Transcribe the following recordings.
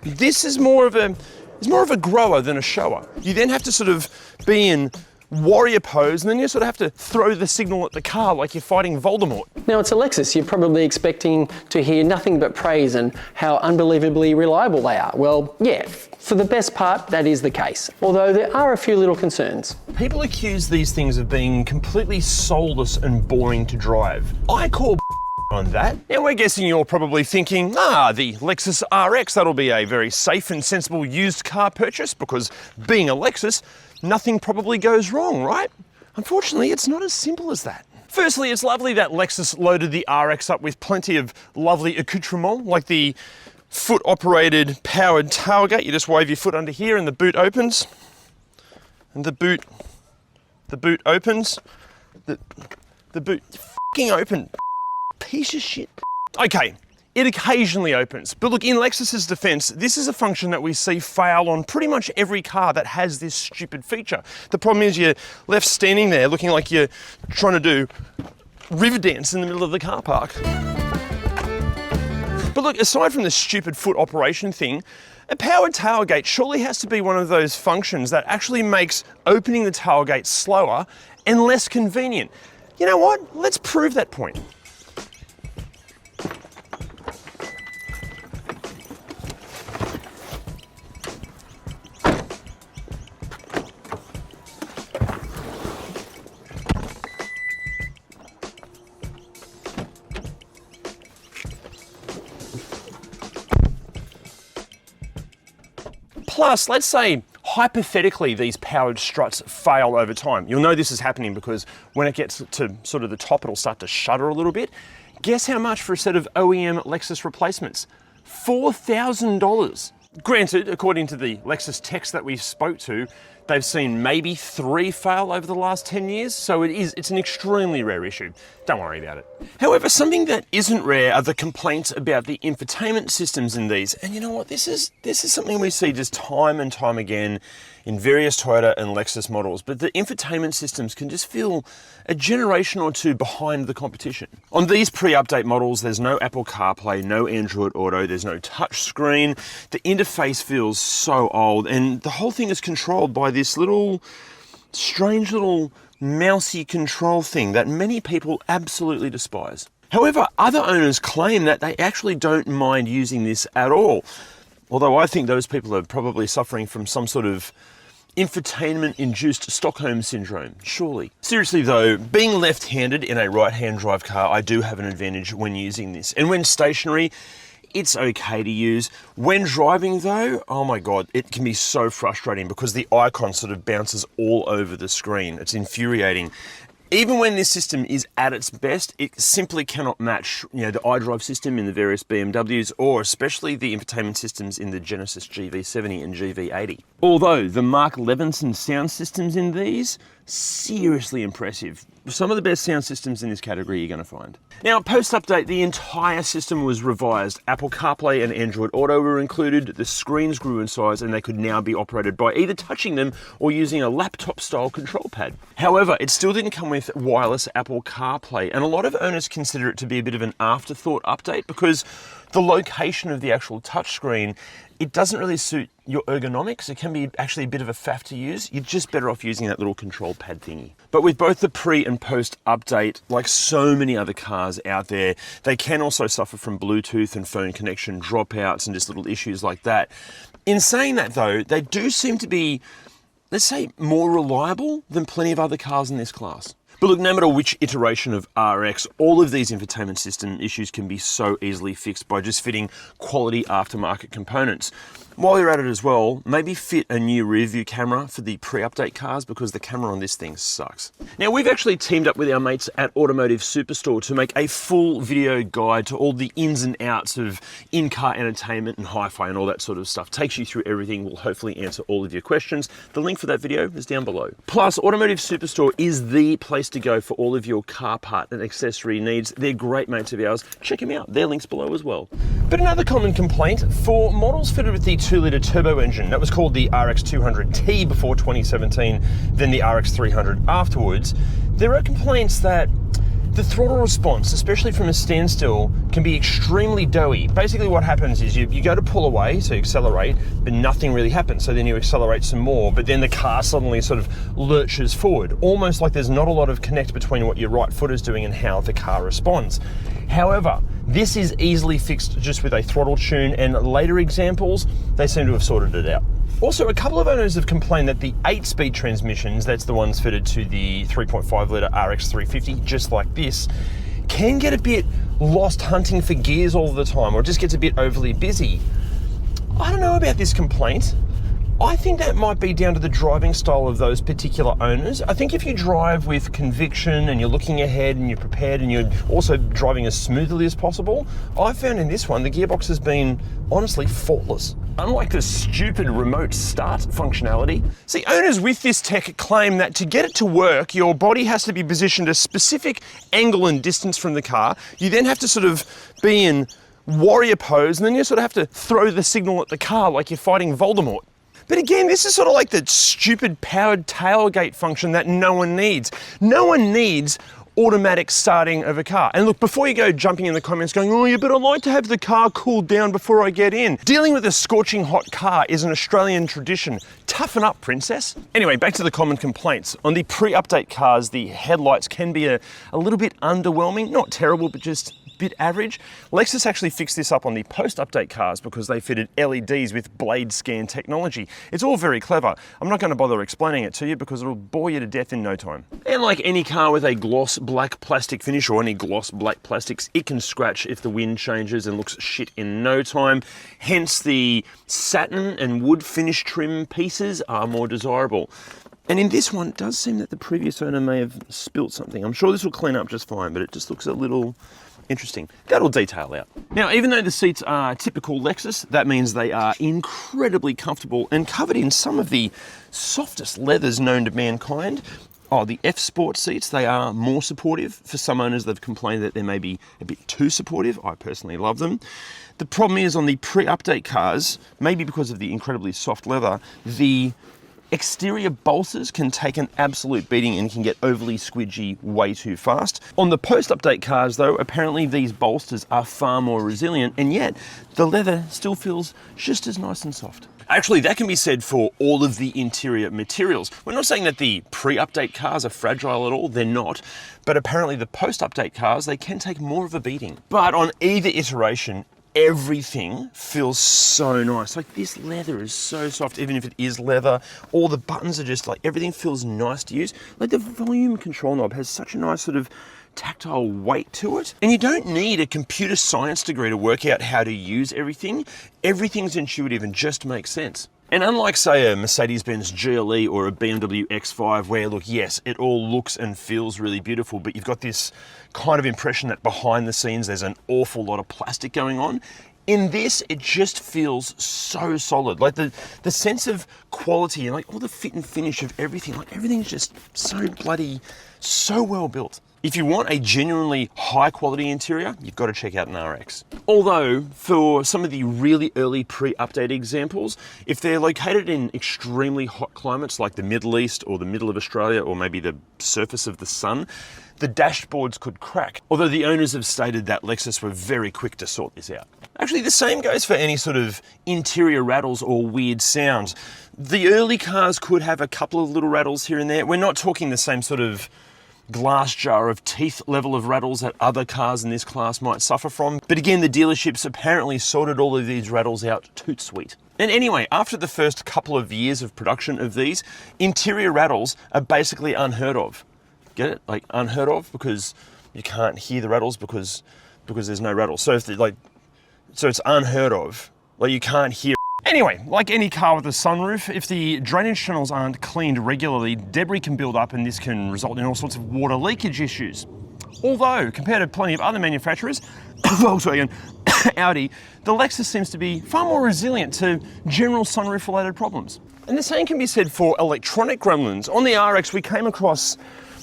This is more of a grower than a shower. You then have to sort of be in warrior pose, and then you sort of have to throw the signal at the car like you're fighting Voldemort. Now it's a Lexus, you're probably expecting to hear nothing but praise and how unbelievably reliable they are. Well, yeah, for the best part, that is the case. Although there are a few little concerns. People accuse these things of being completely soulless and boring to drive. I call on that. Now we're guessing you're probably thinking, the Lexus RX, that'll be a very safe and sensible used car purchase because being a Lexus, nothing probably goes wrong, right? Unfortunately, it's not as simple as that. Firstly, it's lovely that Lexus loaded the RX up with plenty of lovely accoutrements, like the foot-operated powered tailgate. You just wave your foot under here and the boot opens. And the boot opens. The boot f***ing open. Piece of shit. Okay. It occasionally opens, but look, in Lexus's defense, this is a function that we see fail on pretty much every car that has this stupid feature. The problem is you're left standing there looking like you're trying to do river dance in the middle of the car park. But look, aside from the stupid foot operation thing, a powered tailgate surely has to be one of those functions that actually makes opening the tailgate slower and less convenient. You know what? Let's prove that point. Plus, let's say, hypothetically, these powered struts fail over time. You'll know this is happening because when it gets to sort of the top, it'll start to shudder a little bit. Guess how much for a set of OEM Lexus replacements? $4,000. Granted, according to the Lexus techs that we spoke to, they've seen maybe 3 fail over the last 10 years, so it's an extremely rare issue. Don't worry about it. However, something that isn't rare are the complaints about the infotainment systems in these. And you know what, this is something we see just time and time again in various Toyota and Lexus models, but the infotainment systems can just feel a generation or two behind the competition. On these pre-update models, there's no Apple CarPlay, no Android Auto, there's no touch screen. The interface feels so old, and the whole thing is controlled by this strange little mousy control thing that many people absolutely despise. However, other owners claim that they actually don't mind using this at all. Although I think those people are probably suffering from some sort of infotainment-induced Stockholm syndrome, surely. Seriously though, being left-handed in a right-hand drive car, I do have an advantage when using this. And when stationary, it's okay to use. When driving though, oh my God, it can be so frustrating because the icon sort of bounces all over the screen. It's infuriating. Even when this system is at its best, it simply cannot match, the iDrive system in the various BMWs, or especially the infotainment systems in the Genesis GV70 and GV80. Although the Mark Levinson sound systems in these, seriously impressive. Some of the best sound systems in this category you're going to find. Now, post-update, the entire system was revised. Apple CarPlay and Android Auto were included, the screens grew in size, and they could now be operated by either touching them or using a laptop-style control pad. However, it still didn't come with wireless Apple CarPlay, and a lot of owners consider it to be a bit of an afterthought update because the location of the actual touchscreen, it doesn't really suit your ergonomics. It can be actually a bit of a faff to use. You're just better off using that little control pad thingy. But with both the pre and post update, like so many other cars out there, they can also suffer from Bluetooth and phone connection dropouts and just little issues like that. In saying that though, they do seem to be, let's say, more reliable than plenty of other cars in this class. But look, no matter which iteration of RX, all of these infotainment system issues can be so easily fixed by just fitting quality aftermarket components. While you're at it as well, maybe fit a new rear view camera for the pre-update cars because the camera on this thing sucks. Now, we've actually teamed up with our mates at Automotive Superstore to make a full video guide to all the ins and outs of in-car entertainment and hi-fi and all that sort of stuff. Takes you through everything, will hopefully answer all of your questions. The link for that video is down below. Plus, Automotive Superstore is the place to go for all of your car part and accessory needs. They're great mates of ours. Check them out. Their link's below as well. But another common complaint for models fitted with the 2-litre turbo engine, that was called the RX 200T before 2017, then the RX 300 afterwards, there are complaints that The throttle response, especially from a standstill, can be extremely doughy. Basically what happens is you go to pull away, so you accelerate, but nothing really happens. So then you accelerate some more, but then the car suddenly sort of lurches forward, almost like there's not a lot of connect between what your right foot is doing and how the car responds. However, this is easily fixed just with a throttle tune, and later examples, they seem to have sorted it out. Also, a couple of owners have complained that the 8-speed transmissions, that's the ones fitted to the 3.5 litre RX 350, just like this, can get a bit lost hunting for gears all the time, or it just gets a bit overly busy. I don't know about this complaint. I think that might be down to the driving style of those particular owners. I think if you drive with conviction and you're looking ahead and you're prepared and you're also driving as smoothly as possible, I found in this one the gearbox has been honestly faultless. Unlike the stupid remote start functionality. See, owners with this tech claim that to get it to work, your body has to be positioned a specific angle and distance from the car. You then have to sort of be in warrior pose, and then you sort of have to throw the signal at the car like you're fighting Voldemort. But again, this is sort of like the stupid powered tailgate function that no one needs. No one needs automatic starting of a car. And look, before you go jumping in the comments going, oh yeah, but I like to have the car cooled down before I get in. Dealing with a scorching hot car is an Australian tradition. Toughen up, princess. Anyway, back to the common complaints. On the pre-update cars, the headlights can be a little bit underwhelming. Not terrible, but just bit average. Lexus actually fixed this up on the post-update cars because they fitted LEDs with blade scan technology. It's all very clever. I'm not going to bother explaining it to you because it'll bore you to death in no time. And like any car with a gloss black plastic finish or any gloss black plastics, it can scratch if the wind changes and looks shit in no time. Hence the satin and wood finish trim pieces are more desirable. And in this one, it does seem that the previous owner may have spilt something. I'm sure this will clean up just fine, but it just looks a little interesting. That'll detail out. Now, even though the seats are typical Lexus, that means they are incredibly comfortable and covered in some of the softest leathers known to mankind. Oh, the F Sport seats, they are more supportive. For some owners, they've complained that they may be a bit too supportive. I personally love them. The problem is on the pre-update cars, maybe because of the incredibly soft leather, the exterior bolsters can take an absolute beating and can get overly squidgy way too fast. On the post-update cars though, apparently these bolsters are far more resilient, and yet the leather still feels just as nice and soft. Actually, that can be said for all of the interior materials. We're not saying that the pre-update cars are fragile at all, they're not. But apparently the post-update cars, they can take more of a beating. But on either iteration, everything feels so nice. Like this leather is so soft, even if it is leather. All the buttons are just like, everything feels nice to use. Like the volume control knob has such a nice sort of tactile weight to it. And you don't need a computer science degree to work out how to use everything. Everything's intuitive and just makes sense. And unlike, say, a Mercedes-Benz GLE or a BMW X5, where, look, yes, it all looks and feels really beautiful, but you've got this kind of impression that behind the scenes there's an awful lot of plastic going on. In this, it just feels so solid. Like the sense of quality and like all the fit and finish of everything, like everything's just so bloody, so well built. If you want a genuinely high quality interior, you've got to check out an RX. Although for some of the really early pre-update examples, if they're located in extremely hot climates like the Middle East or the middle of Australia or maybe the surface of the sun, the dashboards could crack. Although the owners have stated that Lexus were very quick to sort this out. Actually, the same goes for any sort of interior rattles or weird sounds. The early cars could have a couple of little rattles here and there. We're not talking the same sort of glass jar of teeth level of rattles that other cars in this class might suffer from. But again, the dealerships apparently sorted all of these rattles out toot sweet. And anyway, after the first couple of years of production of these, interior rattles are basically unheard of. Get it? Like unheard of because you can't hear the rattles because there's no rattles. So so it's unheard of. Like you can't hear. Anyway, like any car with a sunroof, if the drainage channels aren't cleaned regularly, debris can build up and this can result in all sorts of water leakage issues. Although, compared to plenty of other manufacturers, Volkswagen, Audi, the Lexus seems to be far more resilient to general sunroof related problems. And the same can be said for electronic gremlins. On the RX, we came across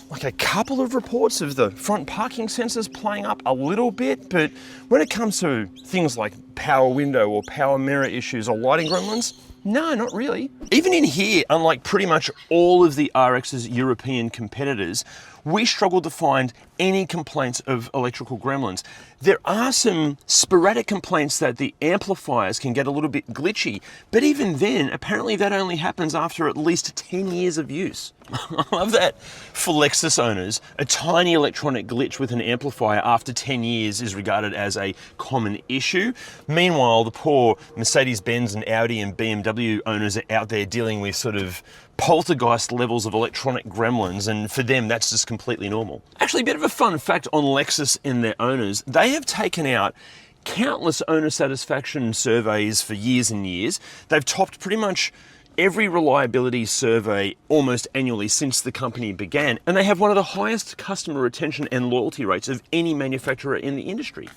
like a couple of reports of the front parking sensors playing up a little bit, but when it comes to things like power window or power mirror issues or lighting gremlins, No, not really. Even in here, unlike pretty much all of the RX's European competitors, we struggled to find any complaints of electrical gremlins. There are some sporadic complaints that the amplifiers can get a little bit glitchy, but even then, apparently that only happens after at least 10 years of use. I love that for Lexus owners, a tiny electronic glitch with an amplifier after 10 years is regarded as a common issue. Meanwhile, the poor Mercedes-Benz and Audi and BMW owners are out there dealing with sort of poltergeist levels of electronic gremlins, and for them that's just completely normal. Actually, a bit of a fun fact on Lexus and their owners, they have taken out countless owner satisfaction surveys for years and years. They've topped pretty much every reliability survey almost annually since the company began, and they have one of the highest customer retention and loyalty rates of any manufacturer in the industry.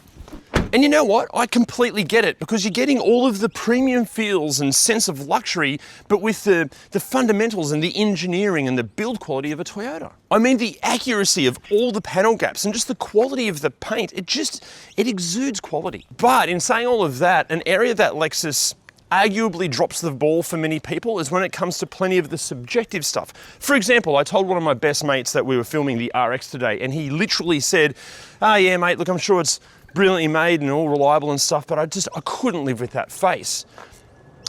And you know what? I completely get it, because you're getting all of the premium feels and sense of luxury, but with the fundamentals and the engineering and the build quality of a Toyota. I mean, the accuracy of all the panel gaps and just the quality of the paint, it exudes quality. But in saying all of that, an area that Lexus arguably drops the ball for many people is when it comes to plenty of the subjective stuff. For example, I told one of my best mates that we were filming the RX today, and he literally said, "Oh yeah, mate, look, I'm sure it's brilliantly made and all reliable and stuff, but I couldn't live with that face."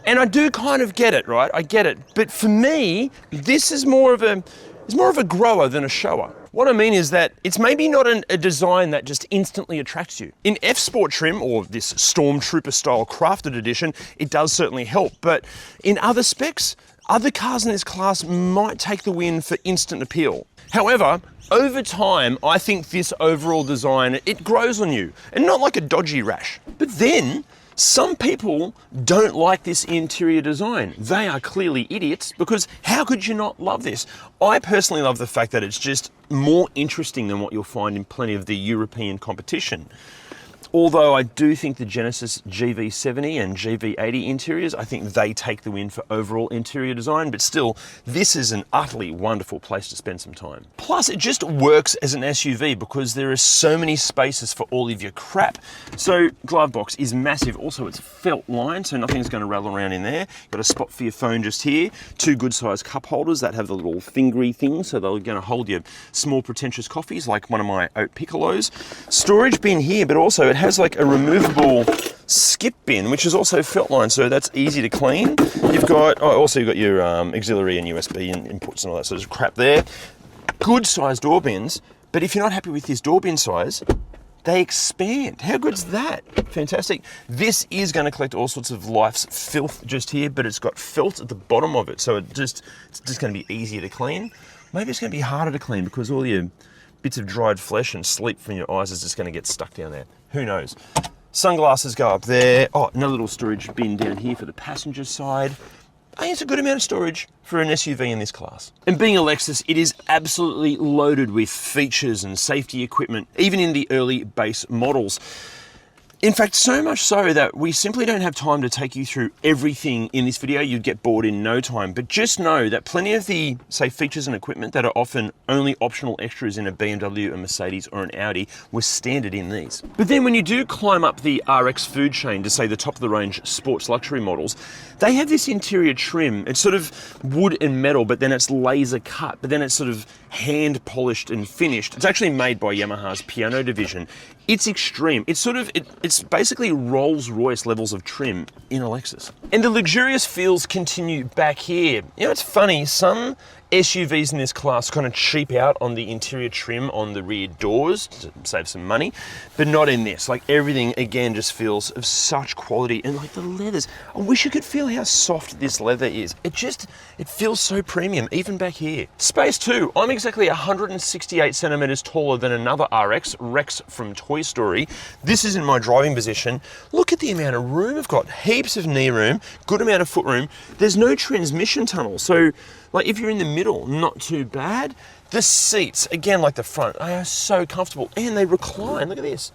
And I do kind of get it, right? I get it. But for me, this is more of a grower than a shower. What I mean is that it's maybe not a design that just instantly attracts you. In F Sport trim, or this Stormtrooper style crafted edition, it does certainly help. But in other specs, other cars in this class might take the win for instant appeal. However, over time, I think this overall design, it grows on you, and not like a dodgy rash. But then, some people don't like this interior design. They are clearly idiots, because how could you not love this? I personally love the fact that it's just more interesting than what you'll find in plenty of the European competition. Although I do think the Genesis GV70 and GV80 interiors, I think they take the win for overall interior design, but still, this is an utterly wonderful place to spend some time. Plus, it just works as an SUV because there are so many spaces for all of your crap. So, glove box is massive. Also, it's felt lined, so nothing's going to rattle around in there. Got a spot for your phone just here. Two good sized cup holders that have the little fingery things, so they're going to hold your small pretentious coffees, like one of my oat piccolos. Storage bin here, but also it has like a removable skip bin, which is also felt lined, so that's easy to clean. You've got your auxiliary and USB and inputs and all that sort of crap there. Good sized door bins, but if you're not happy with this door bin size, they expand. How good's that? Fantastic. This is going to collect all sorts of life's filth just here, but it's got felt at the bottom of it, so it's just going to be easier to clean. Maybe it's going to be harder to clean because all your bits of dried flesh and sleep from your eyes is just going to get stuck down there. Who knows? Sunglasses go up there. Oh, another little storage bin down here for the passenger side. I think it's a good amount of storage for an SUV in this class. And being a Lexus, it is absolutely loaded with features and safety equipment, even in the early base models. In fact, so much so that we simply don't have time to take you through everything in this video. You'd get bored in no time. But just know that plenty of the, say, features and equipment that are often only optional extras in a BMW, a Mercedes, or an Audi were standard in these. But then when you do climb up the RX food chain to, say, the top of the range sports luxury models, they have this interior trim. It's sort of wood and metal, but then it's laser cut, but then it's sort of hand polished and finished. It's actually made by Yamaha's Piano division. It's extreme. It's basically Rolls-Royce levels of trim in a Lexus. And the luxurious feels continue back here. You know, it's funny, some SUVs in this class kind of cheap out on the interior trim on the rear doors to save some money, but not in this. Like, everything, again, just feels of such quality. And like the leathers, I wish you could feel how soft this leather is. It feels so premium, even back here. Space too. I'm exactly 168 centimeters taller than another RX, Rex from Toy Story. This is in my driving position. Look at the amount of room I've got. Heaps of knee room, good amount of foot room. There's no transmission tunnel, so like if you're in the middle, not too bad. The seats, again, like the front, they are so comfortable, and they recline. Look at this.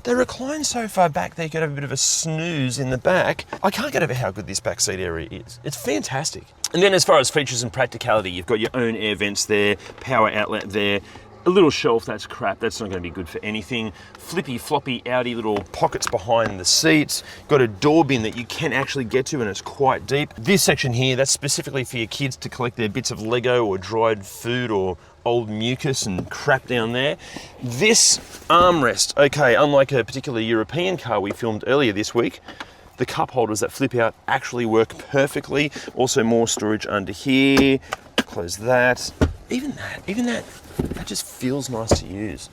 They recline so far back that you could have a bit of a snooze in the back. I can't get over how good this back seat area is. It's fantastic. And then as far as features and practicality, you've got your own air vents there, power outlet there, A little shelf, that's crap. That's not going to be good for anything. Flippy floppy outy little pockets behind the seats. Got a door bin that you can actually get to, and it's quite deep. This section here, that's specifically for your kids to collect their bits of Lego or dried food or old mucus and crap down there. This armrest, okay, unlike a particular European car we filmed earlier this week, the cup holders that flip out actually work perfectly. Also more storage under here. Close that. Even that just feels nice to use.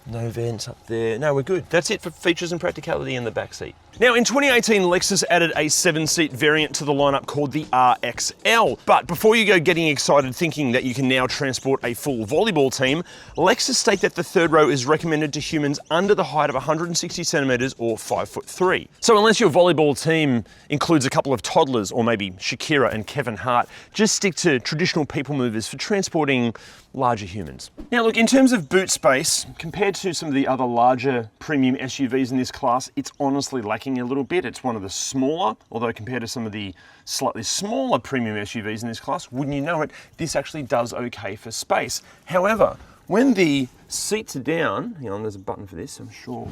No vents up there. No, we're good. That's it for features and practicality in the back seat. Now, in 2018, Lexus added a 7-seat variant to the lineup called the RXL. But before you go getting excited thinking that you can now transport a full volleyball team, Lexus state that the third row is recommended to humans under the height of 160 centimeters or 5'3". So unless your volleyball team includes a couple of toddlers or maybe Shakira and Kevin Hart, just stick to traditional people movers for transporting larger humans. Now look, in terms of boot space, compared to some of the other larger premium SUVs in this class, it's honestly lacking a little bit. It's one of the smaller, although compared to some of the slightly smaller premium SUVs in this class, wouldn't you know it, this actually does okay for space. However, when the seats are down, hang on, there's a button for this, I'm sure.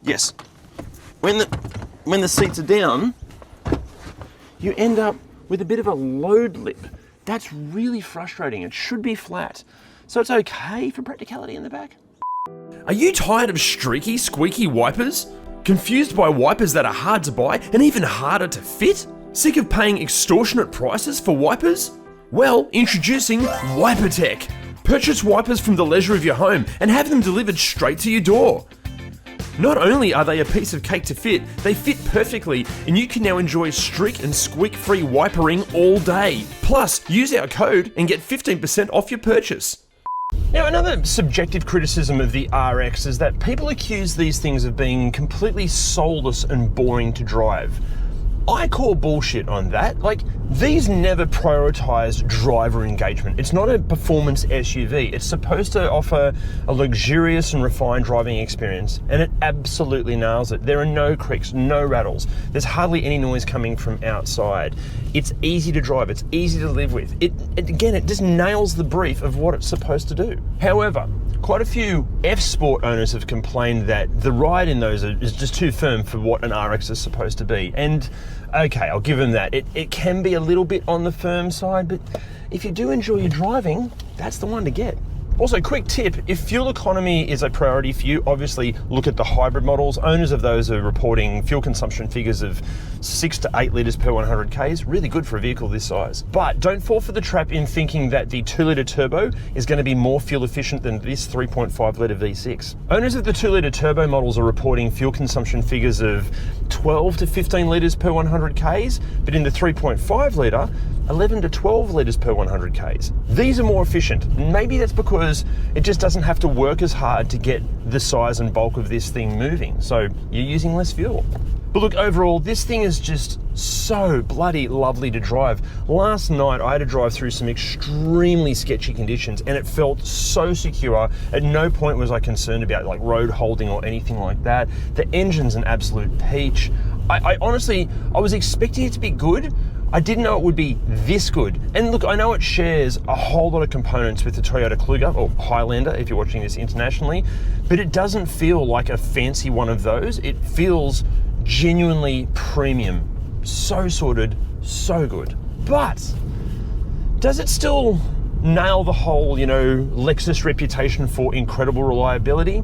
Yes. When the seats are down, you end up with a bit of a load lip. That's really frustrating. It should be flat. So it's okay for practicality in the back. Are you tired of streaky, squeaky wipers? Confused by wipers that are hard to buy and even harder to fit? Sick of paying extortionate prices for wipers? Well, introducing Wipertech. Purchase wipers from the leisure of your home and have them delivered straight to your door. Not only are they a piece of cake to fit, they fit perfectly, and you can now enjoy streak and squeak-free wipering all day. Plus, use our code and get 15% off your purchase. Now, another subjective criticism of the RX is that people accuse these things of being completely soulless and boring to drive. I call bullshit on that. Like, these never prioritize driver engagement. It's not a performance SUV. It's supposed to offer a luxurious and refined driving experience, and it absolutely nails it. There are no creaks, no rattles. There's hardly any noise coming from outside. It's easy to drive. It's easy to live with. It just nails the brief of what it's supposed to do. However, quite a few F-Sport owners have complained that the ride in those is just too firm for what an RX is supposed to be. And okay, I'll give them that. It can be a little bit on the firm side, but if you do enjoy your driving, that's the one to get. Also, quick tip, if fuel economy is a priority for you, obviously look at the hybrid models. Owners of those are reporting fuel consumption figures of 6 to 8 litres per 100 Ks, really good for a vehicle this size. But don't fall for the trap in thinking that the 2-litre turbo is going to be more fuel efficient than this 3.5-litre V6. Owners of the 2-litre turbo models are reporting fuel consumption figures of 12 to 15 litres per 100 Ks, but in the 3.5-litre, 11 to 12 litres per 100 Ks. These are more efficient. Maybe that's because it just doesn't have to work as hard to get the size and bulk of this thing moving, so you're using less fuel. But look, overall, this thing is just so bloody lovely to drive. Last night, I had to drive through some extremely sketchy conditions, and it felt so secure. At no point was I concerned about like road holding or anything like that. The engine's an absolute peach. I honestly, I was expecting it to be good. I didn't know it would be this good. And look, I know it shares a whole lot of components with the Toyota Kluger, or Highlander if you're watching this internationally, but it doesn't feel like a fancy one of those. It feels genuinely premium. So sorted, so good. But does it still nail the whole, Lexus reputation for incredible reliability?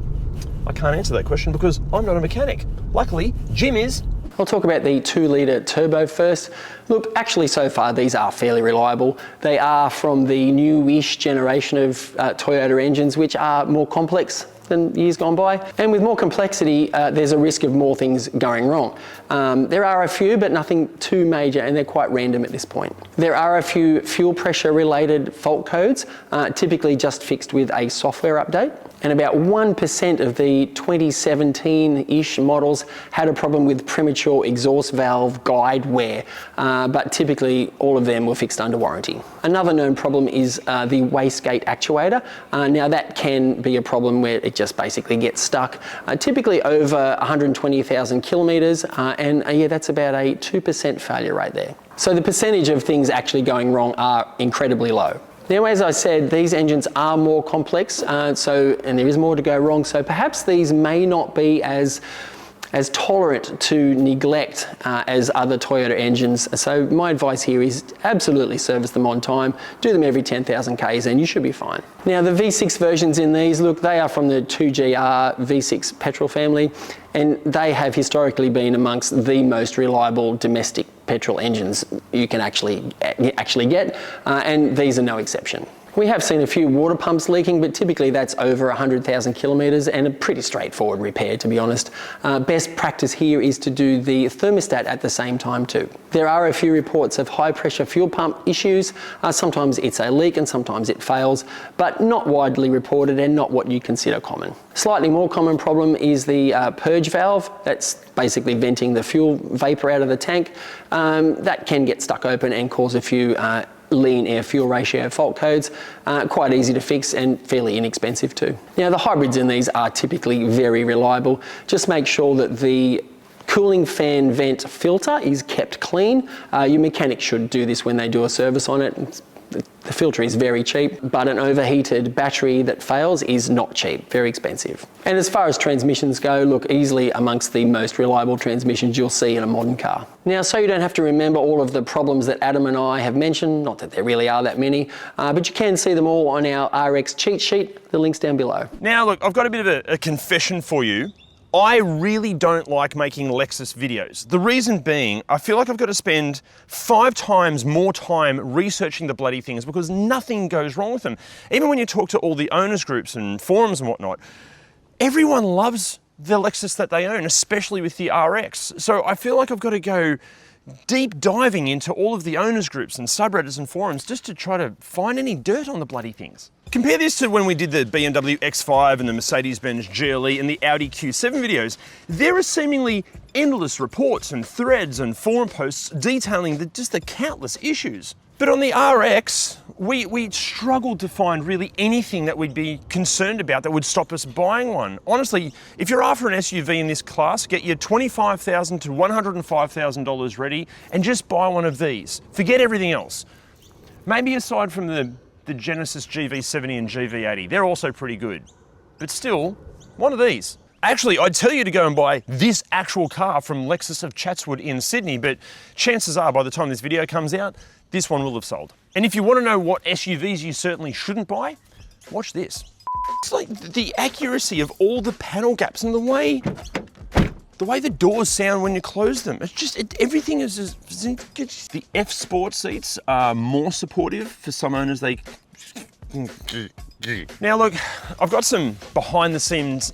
I can't answer that question because I'm not a mechanic. Luckily, Jim is. I'll talk about the 2-litre turbo first. Look, actually so far these are fairly reliable. They are from the newish generation of Toyota engines, which are more complex than years gone by. And with more complexity, there's a risk of more things going wrong. There are a few, but nothing too major, and they're quite random at this point. There are a few fuel pressure related fault codes, typically just fixed with a software update. And about 1% of the 2017-ish models had a problem with premature exhaust valve guide wear, but typically all of them were fixed under warranty. Another known problem is the wastegate actuator. Now that can be a problem where it just basically gets stuck, typically over 120,000 kilometers, and yeah, that's about a 2% failure rate there. So the percentage of things actually going wrong are incredibly low. Now, as I said, these engines are more complex, and there is more to go wrong, so perhaps these may not be as tolerant to neglect as other Toyota engines. So my advice here is absolutely service them on time, do them every 10,000 Ks and you should be fine. Now the V6 versions in these, look, they are from the 2GR V6 petrol family, and they have historically been amongst the most reliable domestic petrol engines you can actually get, and these are no exception. We have seen a few water pumps leaking, but typically that's over 100,000 kilometres and a pretty straightforward repair, to be honest. Best practice here is to do the thermostat at the same time too. There are a few reports of high pressure fuel pump issues. Sometimes it's a leak and sometimes it fails, but not widely reported and not what you consider common. Slightly more common problem is the purge valve. That's basically venting the fuel vapour out of the tank. That can get stuck open and cause a few lean air fuel ratio fault codes. Quite easy to fix and fairly inexpensive too. Now the hybrids in these are typically very reliable. Just make sure that the cooling fan vent filter is kept clean. Your mechanic should do this when they do a service on it. The filter is very cheap, but an overheated battery that fails is not cheap, very expensive. And as far as transmissions go, look, easily amongst the most reliable transmissions you'll see in a modern car. Now, so you don't have to remember all of the problems that Adam and I have mentioned, not that there really are that many, but you can see them all on our RX cheat sheet. The link's down below. Now, look, I've got a bit of a confession for you. I really don't like making Lexus videos. The reason being, I feel like I've got to spend 5 times more time researching the bloody things because nothing goes wrong with them. Even when you talk to all the owners groups and forums and whatnot, everyone loves the Lexus that they own, especially with the RX. So I feel like I've got to go deep diving into all of the owners groups and subreddits and forums just to try to find any dirt on the bloody things. Compare this to when we did the BMW X5 and the Mercedes-Benz GLE and the Audi Q7 videos. There are seemingly endless reports and threads and forum posts detailing just the countless issues. But on the RX, we struggled to find really anything that we'd be concerned about that would stop us buying one. Honestly, if you're after an SUV in this class, get your $25,000 to $105,000 ready and just buy one of these. Forget everything else. Maybe aside from the Genesis GV70 and GV80, they're also pretty good. But still, one of these. Actually, I'd tell you to go and buy this actual car from Lexus of Chatswood in Sydney, but chances are by the time this video comes out, this one will have sold. And if you want to know what SUVs you certainly shouldn't buy, watch this. It's like the accuracy of all the panel gaps and the way the doors sound when you close them. It's just, everything is just, the F Sport seats are more supportive for some owners. Now look, I've got some behind the scenes,